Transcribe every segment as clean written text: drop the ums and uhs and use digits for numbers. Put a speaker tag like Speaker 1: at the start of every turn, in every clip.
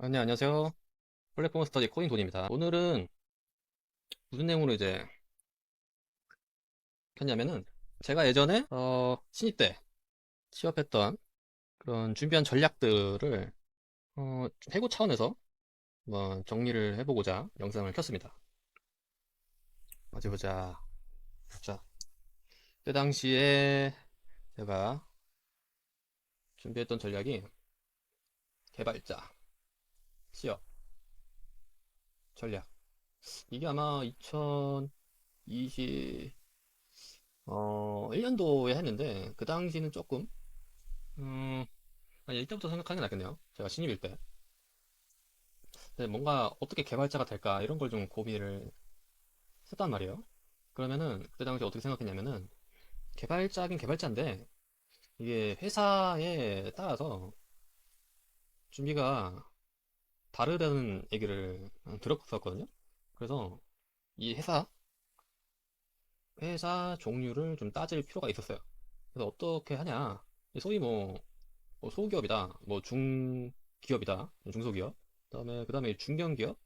Speaker 1: 네, 안녕하세요. 플랫폼 스터디 코딩돈입니다. 오늘은 무슨 내용으로 이제 켰냐면은 제가 예전에 신입 때 취업했던 그런 준비한 전략들을 좀 해고 차원에서 한번 정리를 해보고자 영상을 켰습니다. 어디 보자. 자, 그 당시에 제가 준비했던 전략이 개발자, 취업, 전략. 이게 아마 2020 1년도에 했는데 그 당시는 조금 아니, 이때부터 생각하는 게 낫겠네요. 제가 신입일 때. 근데 뭔가 어떻게 개발자가 될까 이런 걸 좀 고민을 했단 말이에요. 그러면은 그때 당시 어떻게 생각했냐면은 개발자긴 개발자인데 이게 회사에 따라서 준비가 다르다는 얘기를 들었었거든요. 그래서 이 회사 종류를 좀 따질 필요가 있었어요. 그래서 어떻게 하냐. 소위 뭐 소기업이다, 뭐 중기업이다, 중소기업, 그다음에 중견기업,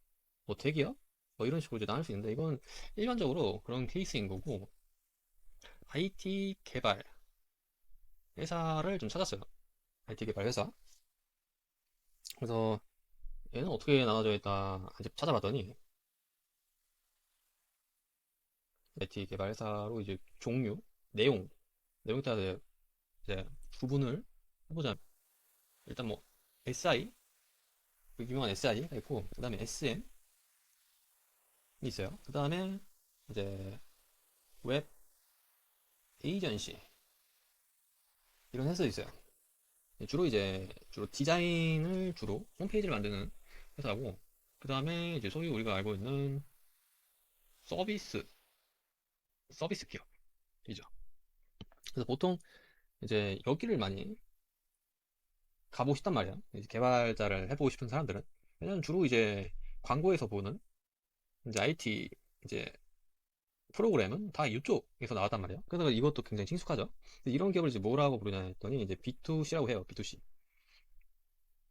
Speaker 1: 뭐 대기업, 뭐 이런 식으로 이제 나눌 수 있는데 이건 일반적으로 그런 케이스인 거고 IT 개발 회사를 좀 찾았어요. IT 개발 회사. 그래서 얘는 어떻게 나눠져 있다 이제 찾아봤더니 IT 개발 회사로 이제 종류, 내용에 따라 이제 구분을 해보자면 일단 뭐 SI, 그 유명한 SI가 있고 그다음에 SM이 있어요. 그다음에 이제 웹 에이전시 이런 회사도 있어요. 주로 디자인을 주로 홈페이지를 만드는 회사고 그 다음에 이제 소위 우리가 알고 있는 서비스 서비스 기업이죠. 그래서 보통 이제 여기를 많이 가보고 싶단 말이야. 이제 개발자를 해보고 싶은 사람들은. 왜냐면 주로 이제 광고에서 보는 이제 IT 이제 프로그램은 다 이쪽에서 나왔단 말이야. 그래서 이것도 굉장히 친숙하죠. 이런 기업을 이제 뭐라고 부르냐 했더니 이제 B2C라고 해요. B2C.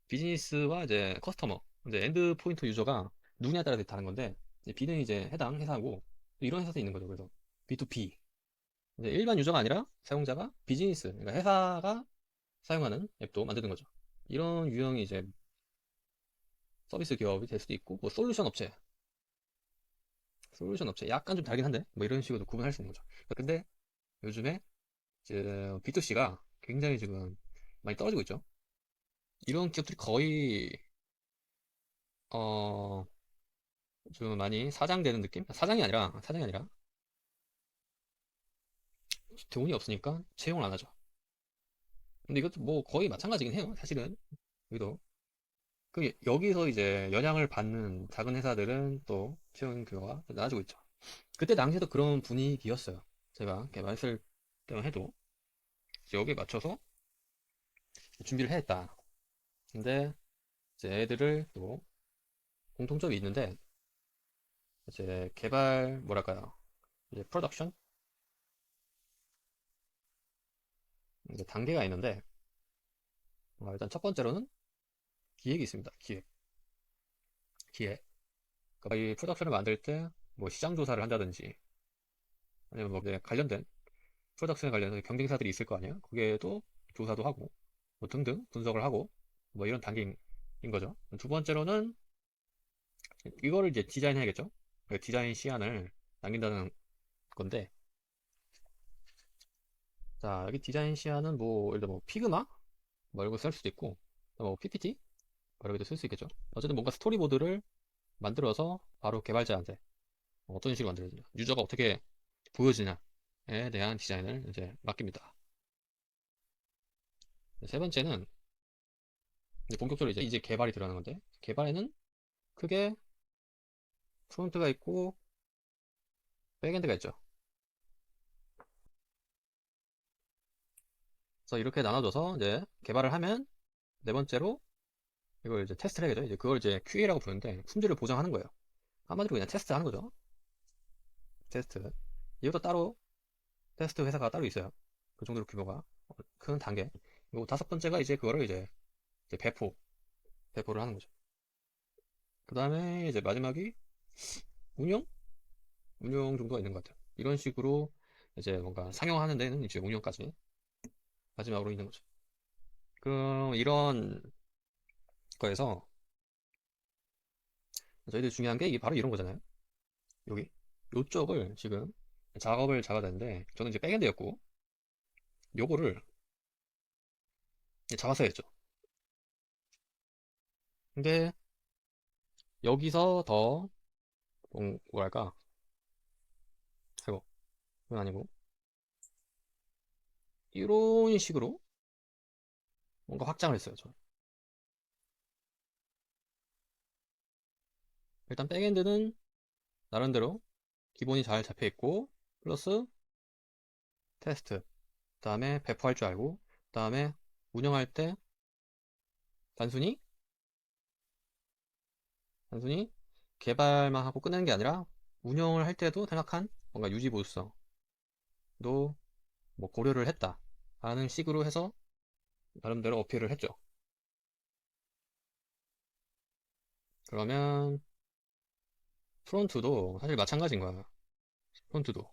Speaker 1: 비즈니스와 이제 커스터머, 이제 엔드 포인트 유저가 누구냐에 따라서 다른 건데, 이제 B는 이제 해당 회사고, 이런 회사도 있는 거죠. 그래서 B2B. 이제 일반 유저가 아니라 사용자가 비즈니스, 그러니까 회사가 사용하는 앱도 만드는 거죠. 이런 유형이 이제 서비스 기업이 될 수도 있고, 뭐 솔루션 업체, 약간 좀 다르긴 한데, 뭐 이런 식으로 구분할 수 있는 거죠. 근데 요즘에 이제 B2C가 굉장히 지금 많이 떨어지고 있죠. 이런 기업들이 거의, 어, 좀 많이 사장되는 느낌? 사장이 아니라 돈이 없으니까 채용을 안 하죠. 근데 이것도 뭐 거의 마찬가지긴 해요. 사실은. 여기도. 여기서 이제 영향을 받는 작은 회사들은 또 채용 규모가 낮아지고 있죠. 그때 당시에도 그런 분위기였어요. 제가 개발했을 때만 해도 이제 여기에 맞춰서 준비를 해야겠다. 근데 이제 애들을 또 공통점이 있는데 이제 뭐랄까요. 이제 프로덕션? 이제 단계가 있는데 일단 첫 번째로는 기획이 있습니다. 기획. 그러니까 이 프로덕션을 만들 때 뭐 시장 조사를 한다든지 아니면 뭐 이제 관련된 프로덕션에 관련해서 경쟁사들이 있을 거 아니에요? 거기에도 조사도 하고 뭐 등등 분석을 하고 뭐 이런 단계인 거죠. 두 번째로는 이거를 이제 디자인해야겠죠. 그 디자인 시안을 남긴다는 건데 자 여기 디자인 시안은 뭐 예를 들어 뭐 피그마 뭐 이런 거 쓸 수도 있고 뭐 PPT 뭐 이런 것도 쓸 수 있겠죠. 어쨌든 뭔가 스토리보드를 만들어서 바로 개발자한테 어떤 식으로 만들어지냐 유저가 어떻게 보여지냐에 대한 디자인을 이제 맡깁니다. 세 번째는 이제 본격적으로 이제 개발이 들어가는 건데 개발에는 크게 프론트가 있고 백엔드가 있죠. 그래서 이렇게 나눠줘서 이제 개발을 하면 네 번째로 이걸 이제 테스트를 해야죠. 이제 그걸 이제 QA라고 부르는데 품질을 보장하는 거예요. 한마디로 그냥 테스트 하는 거죠. 테스트. 이것도 따로 테스트 회사가 따로 있어요. 그 정도로 규모가 큰 단계. 그리고 다섯 번째가 이제 그거를 이제 배포를 하는 거죠. 그 다음에 이제 마지막이 운영? 운영 정도가 있는 것 같아요. 이런 식으로 이제 뭔가 상용하는 데는 이제 운영까지 마지막으로 있는 거죠. 그럼 이런 거에서 저희들 중요한 게 이게 바로 이런 거잖아요. 여기 요쪽을 지금 작업을 잡아야 되는데 저는 이제 백엔드였고 요거를 잡았어야 했죠. 근데 여기서 더 뭐랄까, 아이고, 그건 아니고 이런 식으로 뭔가 확장을 했어요. 저 일단 백엔드는 나름대로 기본이 잘 잡혀 있고 플러스 테스트, 그 다음에 배포할 줄 알고, 그 다음에 운영할 때 단순히 단순히 개발만 하고 끝내는 게 아니라 운영을 할 때도 생각한 뭔가 유지 보수성도 뭐 고려를 했다 라는 식으로 해서 나름대로 어필을 했죠. 그러면 프론트도 사실 마찬가지인 거야. 프론트도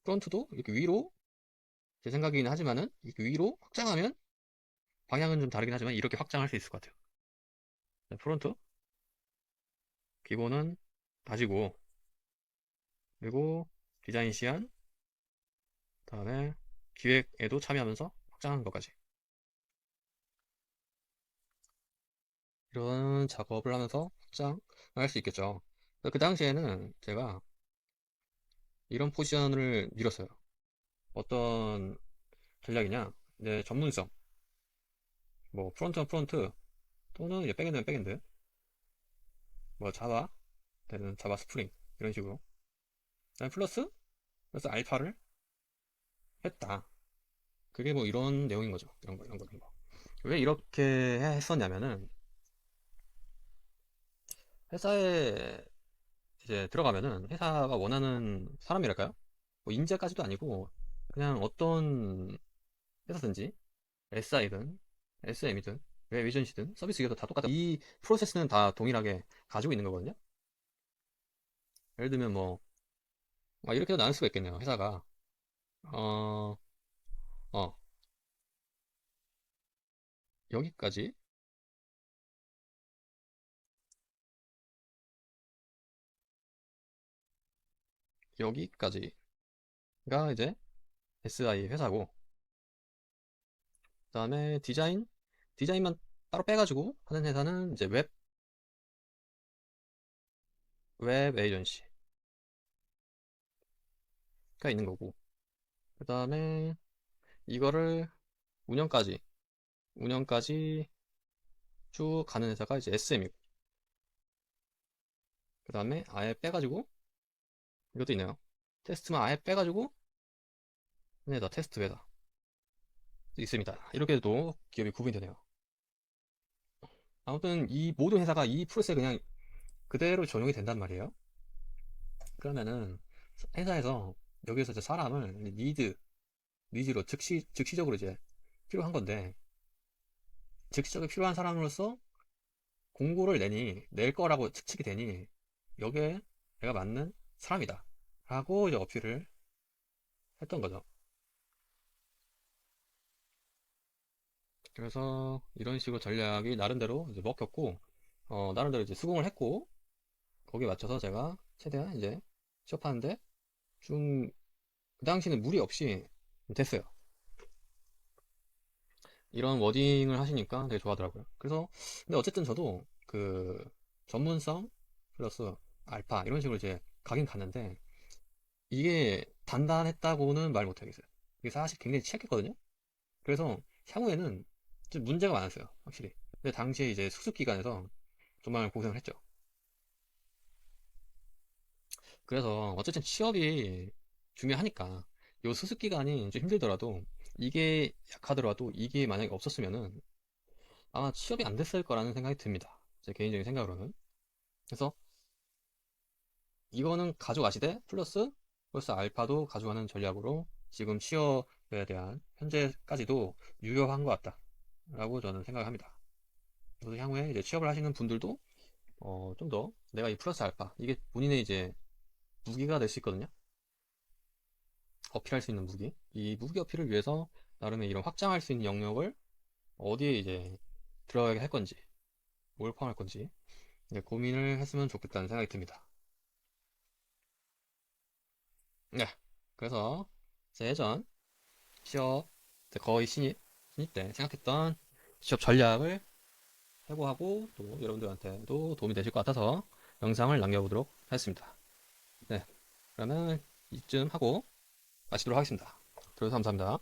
Speaker 1: 프론트도 이렇게 위로, 제 생각이긴 하지만은 이렇게 위로 확장하면 방향은 좀 다르긴 하지만 이렇게 확장할 수 있을 것 같아요. 네, 프론트 기본은 가지고, 그리고 디자인 시안, 다음에 기획에도 참여하면서 확장하는 것까지, 이런 작업을 하면서 확장을 할 수 있겠죠. 그 당시에는 제가 이런 포지션을 밀었어요. 어떤 전략이냐, 이제 전문성, 뭐 프론트는 프론트, 또는 이제 백엔드는 백엔드, 뭐 자바 되는 자바 스프링, 이런 식으로. 그다음에 플러스 그래서 알파를 했다. 그게 뭐 이런 내용인 거죠. 이런 거, 이런 거, 이런 거. 왜 이렇게 했었냐면은, 회사에 이제 들어가면은 회사가 원하는 사람이랄까요? 뭐 인재까지도 아니고 그냥 어떤 회사든지 SI든 SM이든 웹 에이전시든 서비스 기업도 다 똑같다. 이 프로세스는 다 동일하게 가지고 있는 거거든요. 예를 들면 뭐 이렇게도 나눌 수가 있겠네요. 회사가 어, 어, 여기까지 여기까지가 이제 SI 회사고, 그다음에 디자인만 따로 빼가지고 하는 회사는 이제 웹 에이전시가 있는 거고, 그다음에 이거를 운영까지 운영까지 쭉 가는 회사가 이제 SM이고, 그다음에 아예 빼가지고 이것도 있네요. 테스트만 아예 빼가지고 얘네다 테스트 회사 있습니다. 이렇게도 기업이 구분이 되네요. 아무튼 이 모든 회사가 이 프로세스에 그냥 그대로 적용이 된단 말이에요. 그러면은 회사에서 여기서 이제 사람을 니즈로 즉시적으로 이제 필요한 건데, 즉시적으로 필요한 사람으로서 공고를 낼 거라고 측측이 되니 여기에 내가 맞는 사람이다 라고 이제 어필을 했던 거죠. 그래서 이런 식으로 전략이 나름대로 이제 먹혔고, 나름대로 이제 수긍을 했고, 거기에 맞춰서 제가 최대한 이제 취업하는데 좀 그 당시는 무리 없이 됐어요. 이런 워딩을 하시니까 되게 좋아하더라고요. 그래서 근데 어쨌든 저도 그 전문성 플러스 알파 이런 식으로 이제 가긴 갔는데 이게 단단했다고는 말 못하겠어요. 이게 사실 굉장히 취약했거든요. 그래서 향후에는 좀 문제가 많았어요, 확실히. 근데 당시에 이제 수습 기간에서 정말 고생을 했죠. 그래서 어쨌든 취업이 중요하니까 요 수습 기간이 좀 힘들더라도, 이게 약하더라도 이게 만약에 없었으면은 아마 취업이 안 됐을 거라는 생각이 듭니다. 제 개인적인 생각으로는. 그래서 이거는 가져가시되 플러스 알파도 가져가는 전략으로 지금 취업에 대한 현재까지도 유효한 것 같다. 라고 저는 생각을 합니다. 그래서 향후에 이제 취업을 하시는 분들도 좀 더 내가 이 플러스 알파 이게 본인의 이제 무기가 될 수 있거든요. 어필할 수 있는 무기. 이 무기 어필을 위해서 나름의 이런 확장할 수 있는 영역을 어디에 이제 들어가게 할 건지, 뭘 포함할 건지 이제 고민을 했으면 좋겠다는 생각이 듭니다. 네. 그래서 제 예전 취업 거의 신입 때 생각했던 취업 전략을 해고하고 또 여러분들한테도 도움이 되실 것 같아서 영상을 남겨보도록 하겠습니다. 네. 그러면 이쯤 하고 마치도록 하겠습니다. 들어주셔서 감사합니다.